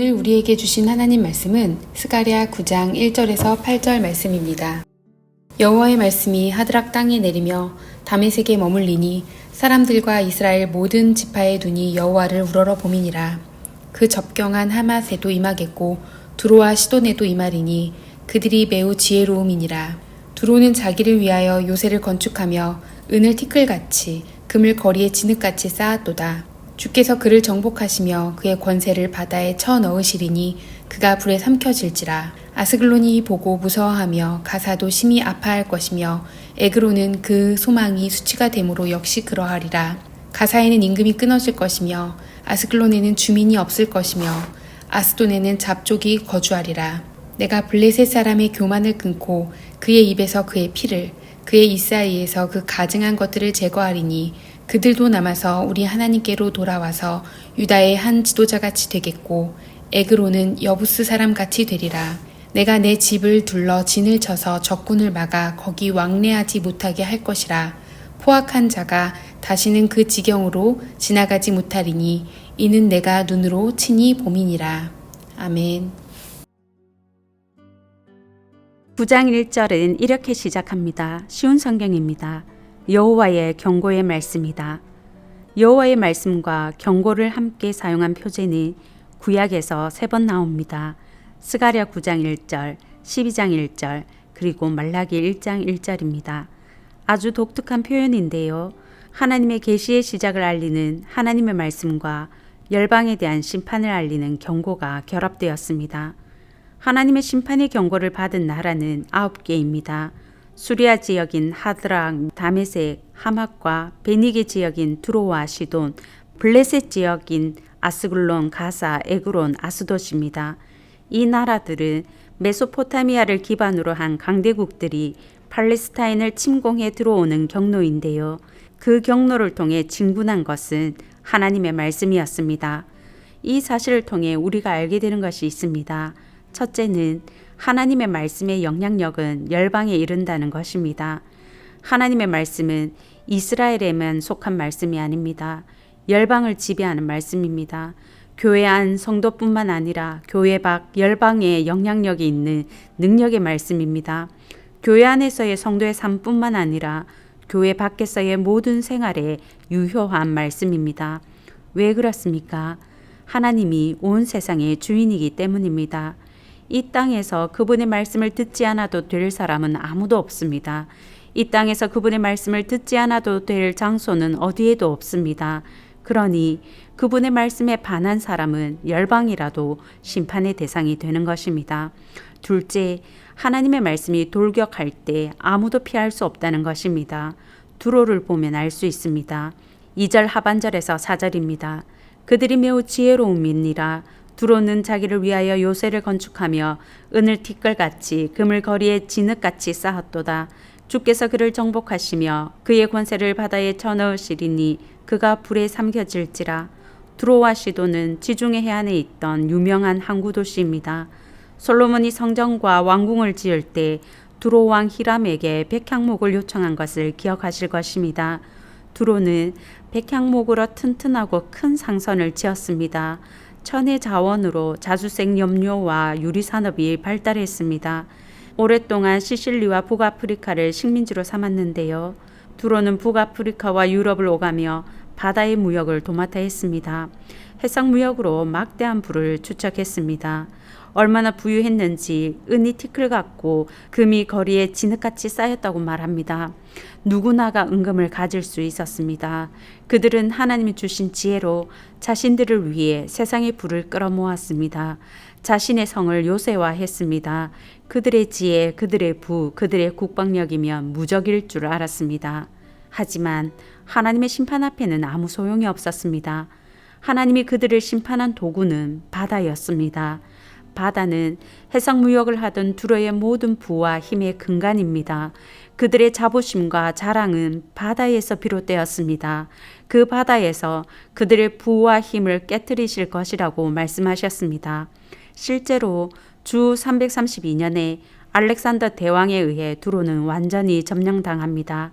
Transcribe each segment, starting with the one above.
오늘 우리에게 주신 하나님 말씀은 스가랴 9장 1절에서 8절 말씀입니다. 여호와의 말씀이 하드락 땅에 내리며 다메섹에 머물리니 사람들과 이스라엘 모든 지파의 눈이 여호와를 우러러 봄이니라. 그 접경한 하맛에도 임하겠고 두로와 시돈에도 임하리니 그들이 매우 지혜로움이니라. 두로는 자기를 위하여 요새를 건축하며 은을 티끌같이 금을 거리에 진흙같이 쌓았도다. 주께서 그를 정복하시며 그의 권세를 바다에 쳐 넣으시리니 그가 불에 삼켜질지라. 아스글론이 보고 무서워하며 가사도 심히 아파할 것이며 에그로는 그 소망이 수치가 되므로 역시 그러하리라. 가사에는 임금이 끊어질 것이며 아스글론에는 주민이 없을 것이며 아스돈에는 잡족이 거주하리라. 내가 블레셋 사람의 교만을 끊고 그의 입에서 그의 피를 그의 입 사이에서 그 가증한 것들을 제거하리니 그들도 남아서 우리 하나님께로 돌아와서 유다의 한 지도자같이 되겠고 에그로는 여부스 사람같이 되리라. 내가 내 집을 둘러 진을 쳐서 적군을 막아 거기 왕래하지 못하게 할 것이라. 포악한 자가 다시는 그 지경으로 지나가지 못하리니 이는 내가 눈으로 친히 봄이니라. 아멘. 9장 1절은 이렇게 시작합니다. 쉬운 성경입니다. 여호와의 경고의 말씀이다. 여호와의 말씀과 경고를 함께 사용한 표제는 구약에서 3번 나옵니다. 스가랴 9장 1절, 12장 1절, 그리고 말라기 1장 1절입니다. 아주 독특한 표현인데요. 하나님의 계시의 시작을 알리는 하나님의 말씀과 열방에 대한 심판을 알리는 경고가 결합되었습니다. 하나님의 심판의 경고를 받은 나라는 9개입니다. 수리아 지역인 하드락, 다메섹, 하맛과 베니게 지역인 두로와 시돈, 블레셋 지역인 아스글론, 가사, 에그론, 아스돗입니다. 이 나라들은 메소포타미아를 기반으로 한 강대국들이 팔레스타인을 침공해 들어오는 경로인데요. 그 경로를 통해 진군한 것은 하나님의 말씀이었습니다. 이 사실을 통해 우리가 알게 되는 것이 있습니다. 첫째는 하나님의 말씀의 영향력은 열방에 이른다는 것입니다. 하나님의 말씀은 이스라엘에만 속한 말씀이 아닙니다. 열방을 지배하는 말씀입니다. 교회 안 성도뿐만 아니라 교회 밖 열방에 영향력이 있는 능력의 말씀입니다. 교회 안에서의 성도의 삶뿐만 아니라 교회 밖에서의 모든 생활에 유효한 말씀입니다. 왜 그렇습니까? 하나님이 온 세상의 주인이기 때문입니다. 이 땅에서 그분의 말씀을 듣지 않아도 될 사람은 아무도 없습니다. 이 땅에서 그분의 말씀을 듣지 않아도 될 장소는 어디에도 없습니다. 그러니 그분의 말씀에 반한 사람은 열방이라도 심판의 대상이 되는 것입니다. 둘째, 하나님의 말씀이 돌격할 때 아무도 피할 수 없다는 것입니다. 두로를 보면 알 수 있습니다. 2절 하반절에서 4절입니다. 그들이 매우 지혜로움이니라. 두로는 자기를 위하여 요새를 건축하며 은을 티끌같이 금을 거리에 진흙같이 쌓았도다. 주께서 그를 정복하시며 그의 권세를 바다에 쳐넣으시리니 그가 불에 삼켜질지라. 두로와 시도는 지중해 해안에 있던 유명한 항구 도시입니다. 솔로몬이 성전과 왕궁을 지을 때 두로 왕 히람에게 백향목을 요청한 것을 기억하실 것입니다. 두로는 백향목으로 튼튼하고 큰 상선을 지었습니다. 천혜 자원으로 자주색 염료와 유리 산업이 발달했습니다. 오랫동안 시실리와 북아프리카를 식민지로 삼았는데요. 두로는 북아프리카와 유럽을 오가며 바다의 무역을 도맡아 했습니다. 해상 무역으로 막대한 부를 축적했습니다. 얼마나 부유했는지 은이 티끌 같고 금이 거리에 진흙같이 쌓였다고 말합니다. 누구나가 은금을 가질 수 있었습니다. 그들은 하나님이 주신 지혜로 자신들을 위해 세상의 부를 끌어모았습니다. 자신의 성을 요새화했습니다. 그들의 지혜, 그들의 부, 그들의 국방력이면 무적일 줄 알았습니다. 하지만 하나님의 심판 앞에는 아무 소용이 없었습니다. 하나님이 그들을 심판한 도구는 바다였습니다. 바다는 해상무역을 하던 두로의 모든 부와 힘의 근간입니다. 그들의 자부심과 자랑은 바다에서 비롯되었습니다. 그 바다에서 그들의 부와 힘을 깨뜨리실 것이라고 말씀하셨습니다. 실제로 주 332년에 알렉산더 대왕에 의해 두로는 완전히 점령당합니다.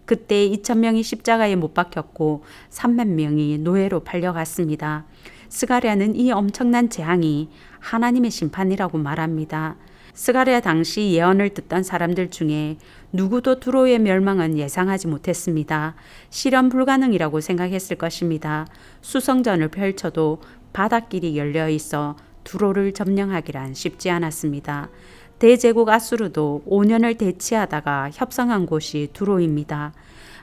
그때 2,000명이 십자가에 못 박혔고 3만 명이 노예로 팔려갔습니다. 스가랴는 이 엄청난 재앙이 하나님의 심판이라고 말합니다. 스가랴 당시 예언을 듣던 사람들 중에 누구도 두로의 멸망은 예상하지 못했습니다. 실현 불가능이라고 생각했을 것입니다. 수성전을 펼쳐도 바닷길이 열려 있어 두로를 점령하기란 쉽지 않았습니다. 대제국 아수르도 5년을 대치하다가 협상한 곳이 두로입니다.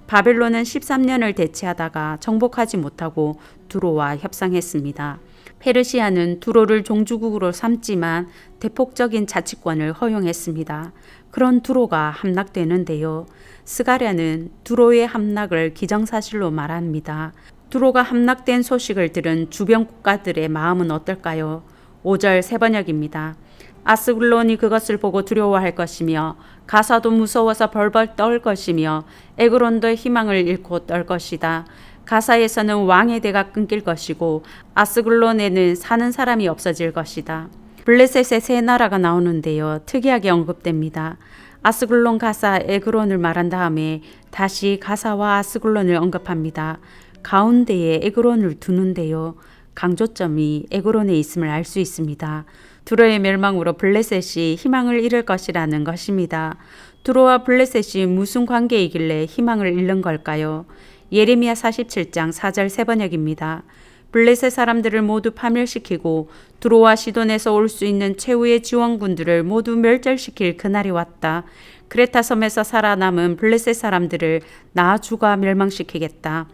바벨론은 13년을 대치하다가 정복하지 못하고 두로와 협상했습니다. 페르시아는 두로를 종주국으로 삼지만 대폭적인 자치권을 허용했습니다. 그런 두로가 함락되는데요. 스가랴는 두로의 함락을 기정사실로 말합니다. 두로가 함락된 소식을 들은 주변 국가들의 마음은 어떨까요? 5절 세번역입니다. 아스글론이 그것을 보고 두려워할 것이며 가사도 무서워서 벌벌 떨 것이며 에그론도 희망을 잃고 떨 것이다. 가사에서는 왕의 대가 끊길 것이고 아스글론에는 사는 사람이 없어질 것이다. 블레셋의 세 나라가 나오는데요. 특이하게 언급됩니다. 아스글론, 가사, 에그론을 말한 다음에 다시 가사와 아스글론을 언급합니다. 가운데에 에그론을 두는데요. 강조점이 에그론에 있음을 알 수 있습니다. 두로의 멸망으로 블레셋이 희망을 잃을 것이라는 것입니다. 두로와 블레셋이 무슨 관계이길래 희망을 잃는 걸까요? 예레미야 47장 4절 세번역입니다. 블레셋 사람들을 모두 파멸시키고 두로와 시돈에서 올 수 있는 최후의 지원군들을 모두 멸절시킬 그날이 왔다. 크레타 섬에서 살아남은 블레셋 사람들을 나 주가 멸망시키겠다.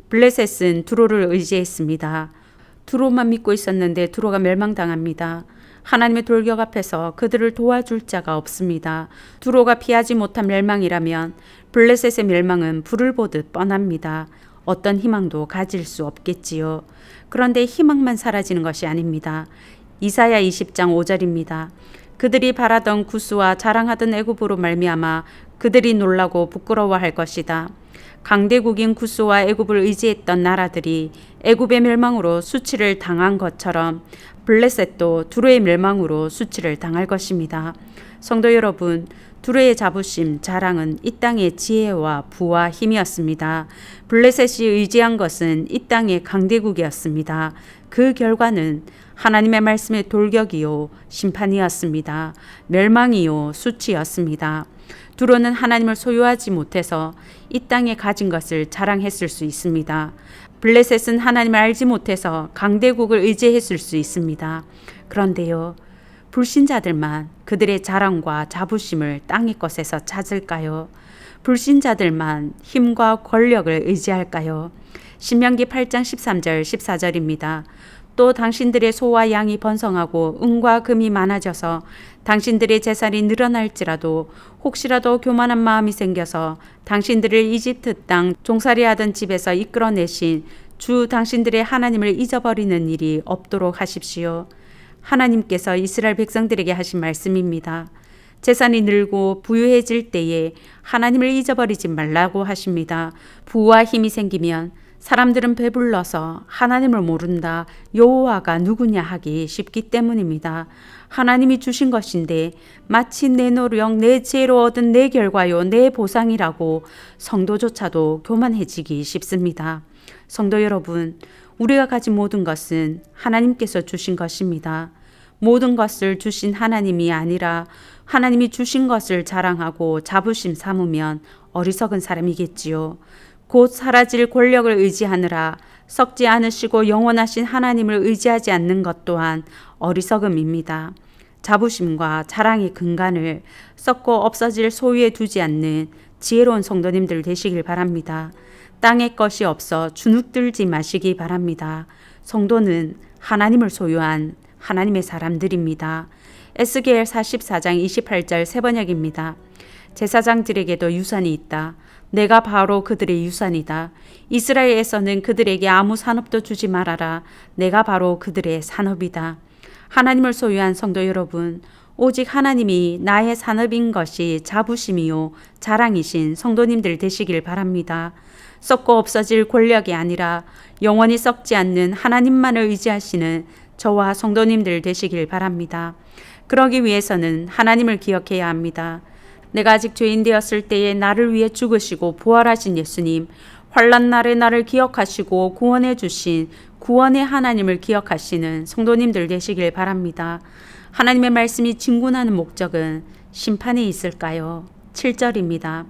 블레셋은 두로를 의지했습니다. 두로만 믿고 있었는데 두로가 멸망당합니다. 하나님의 돌격 앞에서 그들을 도와줄 자가 없습니다. 두로가 피하지 못한 멸망이라면 블레셋의 멸망은 불을 보듯 뻔합니다. 어떤 희망도 가질 수 없겠지요. 그런데 희망만 사라지는 것이 아닙니다. 이사야 20장 5절입니다. 그들이 바라던 구스와 자랑하던 애굽으로 말미암아 그들이 놀라고 부끄러워할 것이다. 강대국인 구스와 애굽을 의지했던 나라들이 애굽의 멸망으로 수치를 당한 것처럼 블레셋도 두로의 멸망으로 수치를 당할 것입니다. 성도 여러분, 두로의 자부심, 자랑은 이 땅의 지혜와 부와 힘이었습니다. 블레셋이 의지한 것은 이 땅의 강대국이었습니다. 그 결과는 하나님의 말씀의 돌격이요 심판이었습니다. 멸망이요 수치였습니다. 두로는 하나님을 소유하지 못해서 이 땅에 가진 것을 자랑했을 수 있습니다. 블레셋은 하나님을 알지 못해서 강대국을 의지했을 수 있습니다. 그런데요, 불신자들만 그들의 자랑과 자부심을 땅의 것에서 찾을까요? 불신자들만 힘과 권력을 의지할까요? 신명기 8장 13절 14절입니다. 또 당신들의 소와 양이 번성하고 은과 금이 많아져서 당신들의 재산이 늘어날지라도 혹시라도 교만한 마음이 생겨서 당신들을 이집트 땅 종살이하던 집에서 이끌어내신 주 당신들의 하나님을 잊어버리는 일이 없도록 하십시오. 하나님께서 이스라엘 백성들에게 하신 말씀입니다. 재산이 늘고 부유해질 때에 하나님을 잊어버리지 말라고 하십니다. 부와 힘이 생기면 사람들은 배불러서 하나님을 모른다, 여호와가 누구냐 하기 쉽기 때문입니다. 하나님이 주신 것인데 마치 내 노력, 내 지혜로 얻은 내 결과요, 내 보상이라고 성도조차도 교만해지기 쉽습니다. 성도 여러분, 우리가 가진 모든 것은 하나님께서 주신 것입니다. 모든 것을 주신 하나님이 아니라 하나님이 주신 것을 자랑하고 자부심 삼으면 어리석은 사람이겠지요. 곧 사라질 권력을 의지하느라 썩지 않으시고 영원하신 하나님을 의지하지 않는 것 또한 어리석음입니다. 자부심과 자랑의 근간을 썩고 없어질 소유에 두지 않는 지혜로운 성도님들 되시길 바랍니다. 땅의 것이 없어 주눅들지 마시기 바랍니다. 성도는 하나님을 소유한 하나님의 사람들입니다. 에스겔 44장 28절 세번역입니다. 제사장들에게도 유산이 있다. 내가 바로 그들의 유산이다. 이스라엘에서는 그들에게 아무 산업도 주지 말아라. 내가 바로 그들의 산업이다. 하나님을 소유한 성도 여러분, 오직 하나님이 나의 산업인 것이 자부심이요 자랑이신 성도님들 되시길 바랍니다. 썩고 없어질 권력이 아니라 영원히 썩지 않는 하나님만을 의지하시는 저와 성도님들 되시길 바랍니다. 그러기 위해서는 하나님을 기억해야 합니다. 내가 아직 죄인 되었을 때에 나를 위해 죽으시고 부활하신 예수님, 환난 날에 나를 기억하시고 구원해 주신 구원의 하나님을 기억하시는 성도님들 되시길 바랍니다. 하나님의 말씀이 진군하는 목적은 심판에 있을까요? 7절입니다.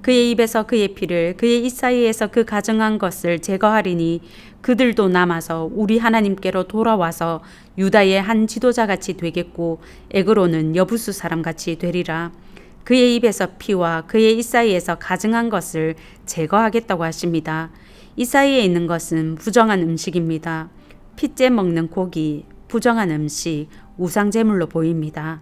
그의 입에서 그의 피를 그의 이사이에서 그 가증한 것을 제거하리니 그들도 남아서 우리 하나님께로 돌아와서 유다의 한 지도자같이 되겠고 에그로는 여부수 사람같이 되리라. 그의 입에서 피와 그의 이사이에서 가증한 것을 제거하겠다고 하십니다. 이사이에 있는 것은 부정한 음식입니다. 핏째 먹는 고기, 부정한 음식, 우상제물로 보입니다.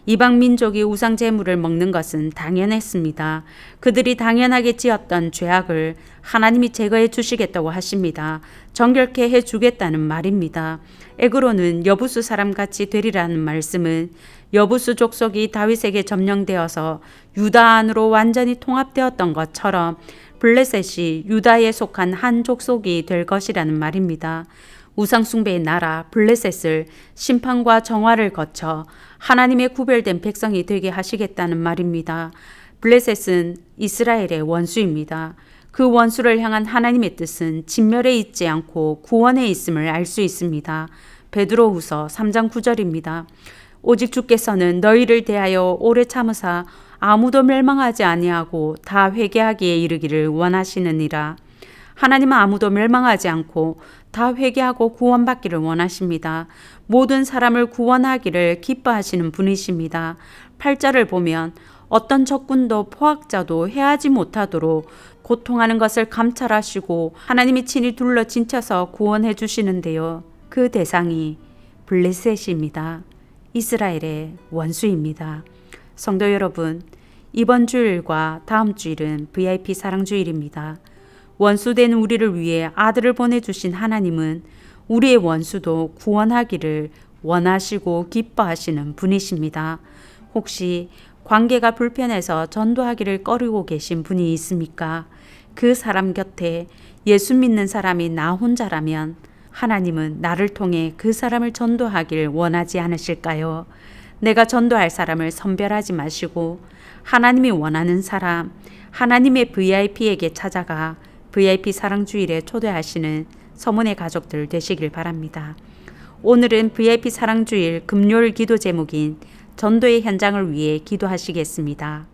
이방 민족이 우상제물을 먹는 것은 당연했습니다. 그들이 당연하게 지었던 죄악을 하나님이 제거해 주시겠다고 하십니다. 정결케 해 주겠다는 말입니다. 에그로는 여부수 사람같이 되리라는 말씀은 여부수 족속이 다윗에게 점령되어서 유다 안으로 완전히 통합되었던 것처럼 블레셋이 유다에 속한 한 족속이 될 것이라는 말입니다. 우상숭배의 나라 블레셋을 심판과 정화를 거쳐 하나님의 구별된 백성이 되게 하시겠다는 말입니다. 블레셋은 이스라엘의 원수입니다. 그 원수를 향한 하나님의 뜻은 진멸에 있지 않고 구원에 있음을 알 수 있습니다. 베드로후서 3장 9절입니다. 오직 주께서는 너희를 대하여 오래 참으사 아무도 멸망하지 아니하고 다 회개하기에 이르기를 원하시느니라. 하나님은 아무도 멸망하지 않고 다 회개하고 구원받기를 원하십니다. 모든 사람을 구원하기를 기뻐하시는 분이십니다. 8절을 보면 어떤 적군도 포악자도 해하지 못하도록 고통하는 것을 감찰하시고 하나님이 친히 둘러 진쳐서 구원해 주시는데요. 그 대상이 블레셋입니다. 이스라엘의 원수입니다. 성도 여러분, 이번 주일과 다음 주일은 VIP 사랑주일입니다. 원수된 우리를 위해 아들을 보내주신 하나님은 우리의 원수도 구원하기를 원하시고 기뻐하시는 분이십니다. 혹시 관계가 불편해서 전도하기를 꺼리고 계신 분이 있습니까? 그 사람 곁에 예수 믿는 사람이 나 혼자라면 하나님은 나를 통해 그 사람을 전도하길 원하지 않으실까요? 내가 전도할 사람을 선별하지 마시고 하나님이 원하는 사람, 하나님의 VIP에게 찾아가 VIP 사랑주일에 초대하시는 서문의 가족들 되시길 바랍니다. 오늘은 VIP 사랑주일 금요일 기도 제목인 전도의 현장을 위해 기도하시겠습니다.